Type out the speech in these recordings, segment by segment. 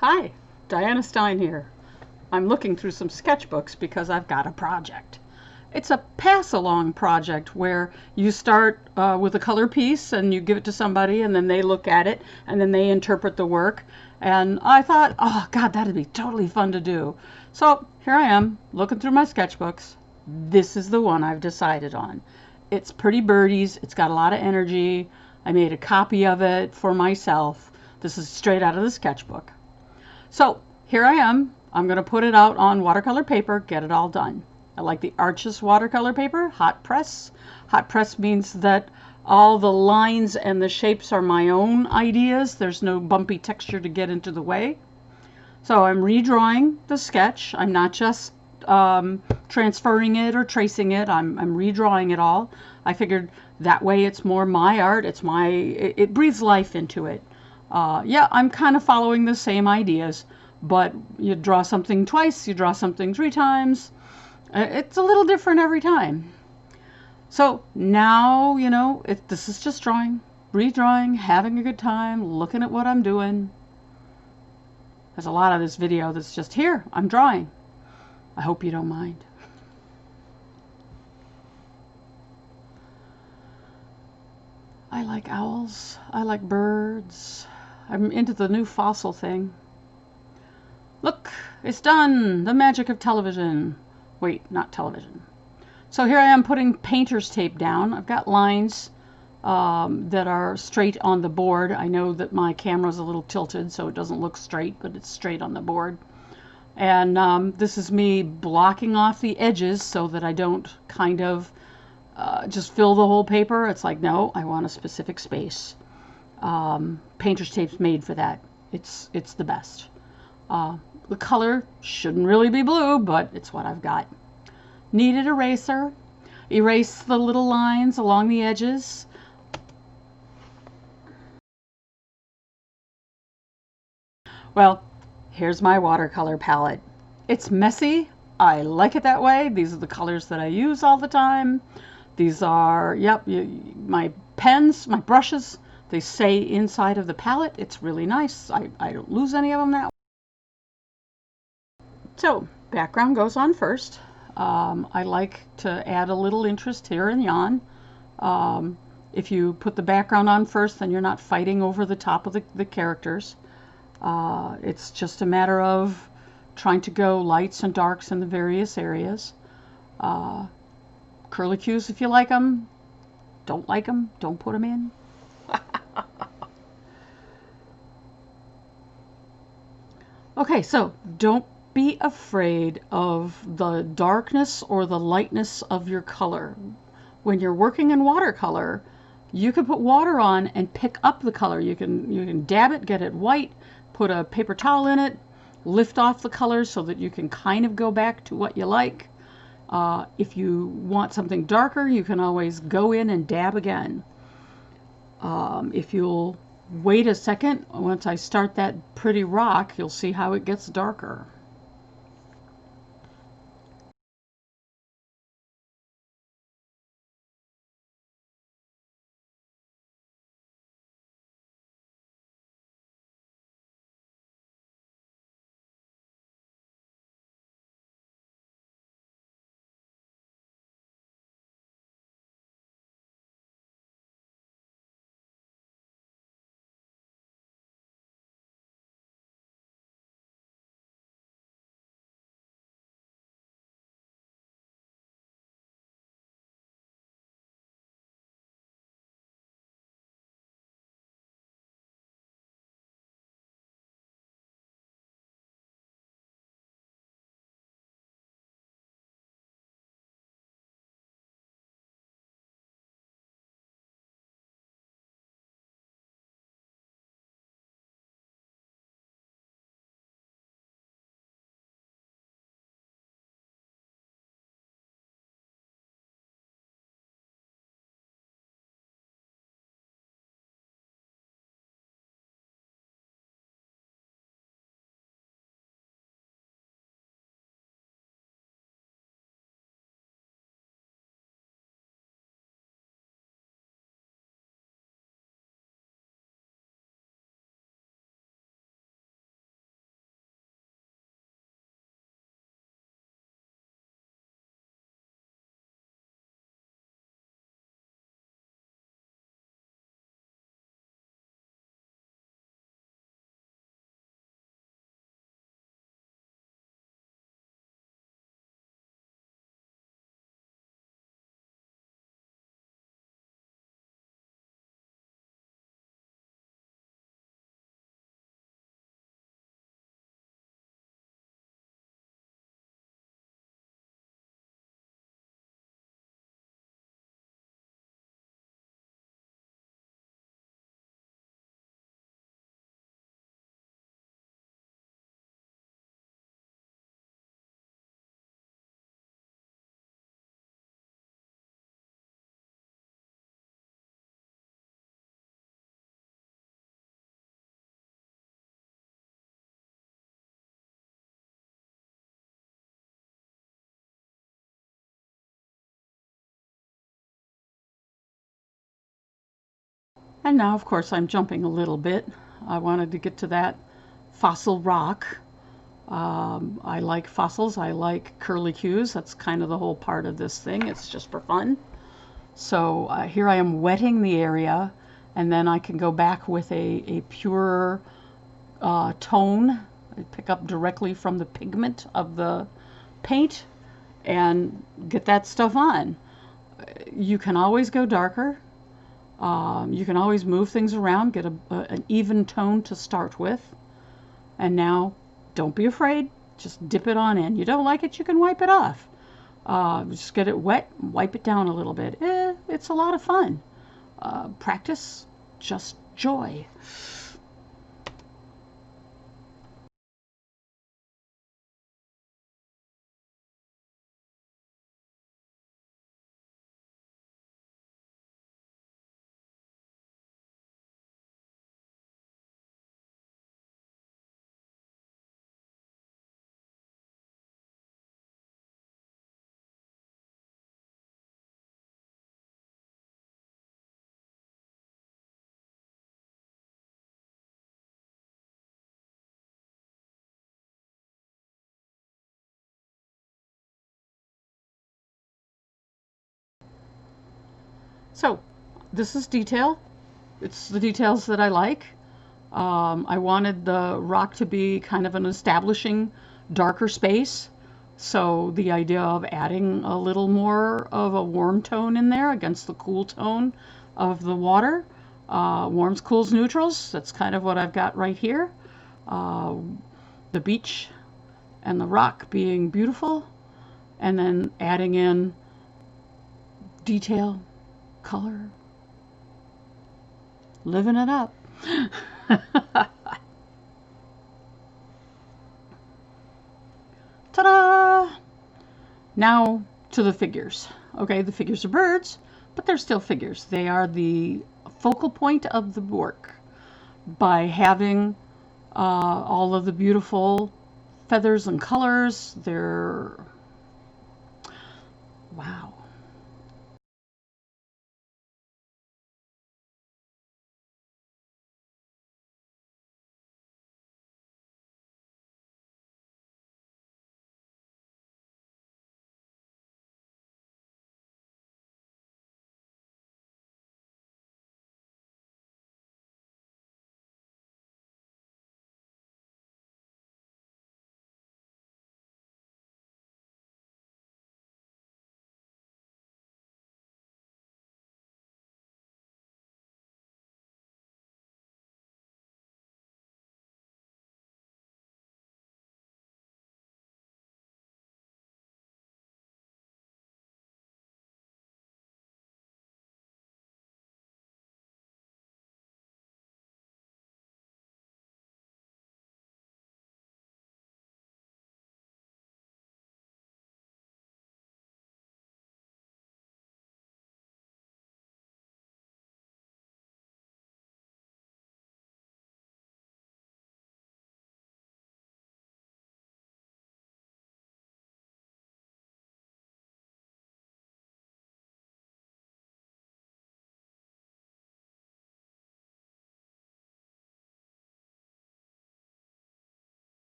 Hi, Diana Stein here. I'm looking through some sketchbooks because I've got a project. It's a pass-along project where you start with a color piece and you give it to somebody and then they look at it and then they interpret the work. And I thought, oh God, that'd be totally fun to do. So here I am looking through my sketchbooks. This is the one I've decided on. It's pretty birdies. It's got a lot of energy. I made a copy of it for myself. This is straight out of the sketchbook. So here I am. I'm going to put it out on watercolor paper, get it all done. I like the Arches watercolor paper, hot press. Hot press means that all the lines and the shapes are my own ideas. There's no bumpy texture to get into the way. So I'm redrawing the sketch. I'm not just transferring it or tracing it. I'm redrawing it all. I figured that way it's more my art. It breathes life into it. Yeah, I'm kind of following the same ideas, but you draw something twice, you draw something 3 times. It's a little different every time. So now, this is just drawing, redrawing, having a good time, looking at what I'm doing. There's a lot of this video that's just here, I'm drawing. I hope you don't mind. I like owls. I like birds. I'm into the new fossil thing. Look, it's done! The magic of television. Wait, not television. So here I am putting painter's tape down. I've got lines that are straight on the board. I know that my camera's a little tilted, so it doesn't look straight, but it's straight on the board. And this is me blocking off the edges so that I don't kind of just fill the whole paper. It's like, no, I want a specific space. Painter's tape's made for that. It's the best. The color shouldn't really be blue, but it's what I've got. Kneaded eraser. Erase the little lines along the edges. Well, here's my watercolor palette. It's messy. I like it that way. These are the colors that I use all the time. These are, yep, my pens, my brushes. They stay inside of the palette. It's really nice. I don't lose any of them that way. So, background goes on first. I like to add a little interest here and yon. If you put the background on first, then you're not fighting over the top of the characters. It's just a matter of trying to go lights and darks in the various areas. Curlicues if you like them. Don't like them, don't put them in. Okay, so don't be afraid of the darkness or the lightness of your color. When you're working in watercolor, you can put water on and pick up the color. You can dab it, get it white, put a paper towel in it, lift off the color so that you can kind of go back to what you like. If you want something darker, you can always go in and dab again. If you'll wait a second, once I start that pretty rock, you'll see how it gets darker. And now, of course, I'm jumping a little bit. I wanted to get to that fossil rock. I like fossils. I like curlicues. That's kind of the whole part of this thing. It's just for fun. So here I am wetting the area, and then I can go back with a pure tone. I pick up directly from the pigment of the paint and get that stuff on. You can always go darker. You can always move things around, get an even tone to start with. And now, don't be afraid. Just dip it on in. You don't like it, you can wipe it off. Just get it wet, wipe it down a little bit. It's a lot of fun. Practice, just joy. So, this is detail. It's the details that I like. I wanted the rock to be kind of an establishing darker space. So the idea of adding a little more of a warm tone in there against the cool tone of the water. Warms, cools, neutrals. That's kind of what I've got right here. Uh, the beach and the rock being beautiful, and then adding in detail, color, living it up. Ta-da! Now to the figures. Okay, the figures are birds, but they're still figures. They are the focal point of the work. By having all of the beautiful feathers and colors, they're wow.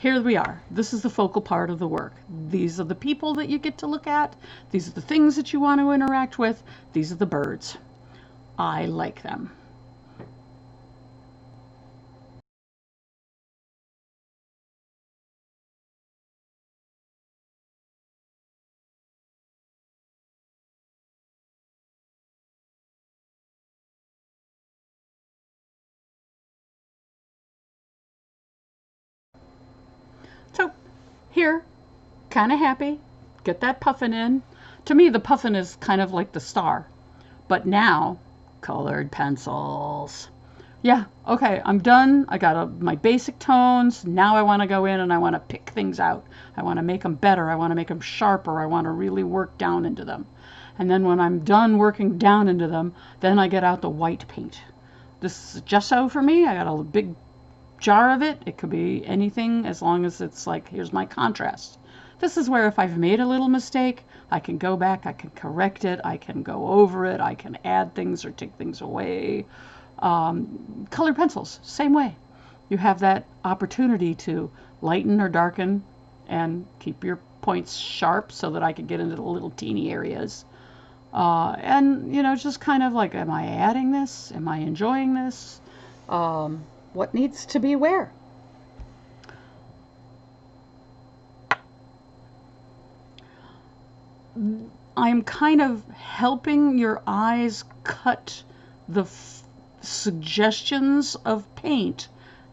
here we are. This is the focal part of the work. These are the people that you get to look at. These are the things that you want to interact with. These are the birds. I like them. So here, kind of happy. Get that puffin in. To me, the puffin is kind of like the star. But now, colored pencils. Yeah, okay, I'm done. I got my basic tones. Now I want to go in and I want to pick things out. I want to make them better. I want to make them sharper. I want to really work down into them. And then when I'm done working down into them, then I get out the white paint. This is gesso for me. I got a big jar of it. It could be anything as long as it's like, here's my contrast. This is where if I've made a little mistake, I can go back, I can correct it, I can go over it, I can add things or take things away. Colored pencils, same way. You have that opportunity to lighten or darken and keep your points sharp so that I can get into the little teeny areas. And, you know, just kind of like, am I adding this? Am I enjoying this? What needs to be where? I'm kind of helping your eyes cut the suggestions of paint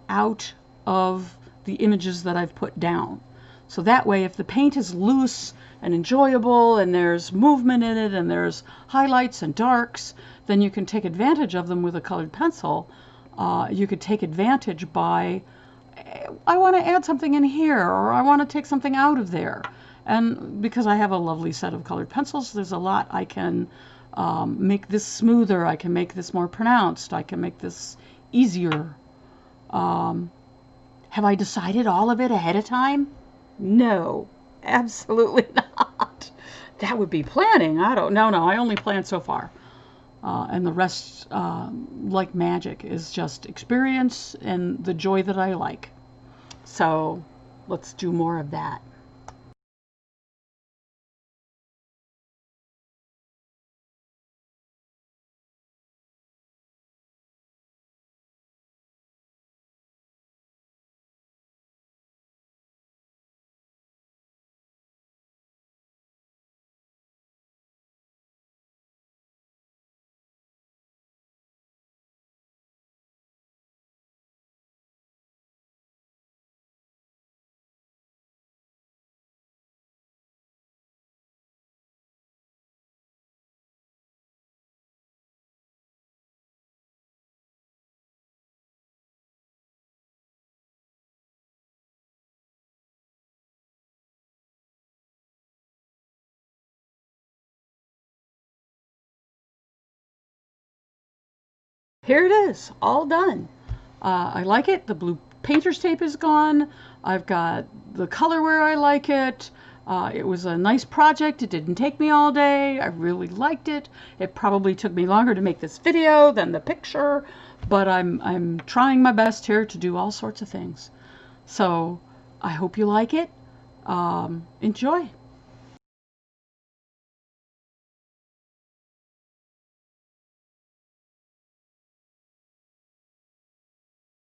out of the images that I've put down. So that way, if the paint is loose and enjoyable and there's movement in it and there's highlights and darks, then you can take advantage of them with a colored pencil. You could take advantage by, I want to add something in here, or I want to take something out of there. And because I have a lovely set of colored pencils, there's a lot I can make this smoother, I can make this more pronounced, I can make this easier. Have I decided all of it ahead of time? No, absolutely not. That would be planning. I don't know. No, I only plan so far. And the rest, like magic, is just experience and the joy that I like. So let's do more of that. Here it is, all done. I like it. The blue painter's tape is gone. I've got the color where I like it. It was a nice project. It didn't take me all day. I really liked it. It probably took me longer to make this video than the picture, but I'm trying my best here to do all sorts of things. So I hope you like it. Enjoy.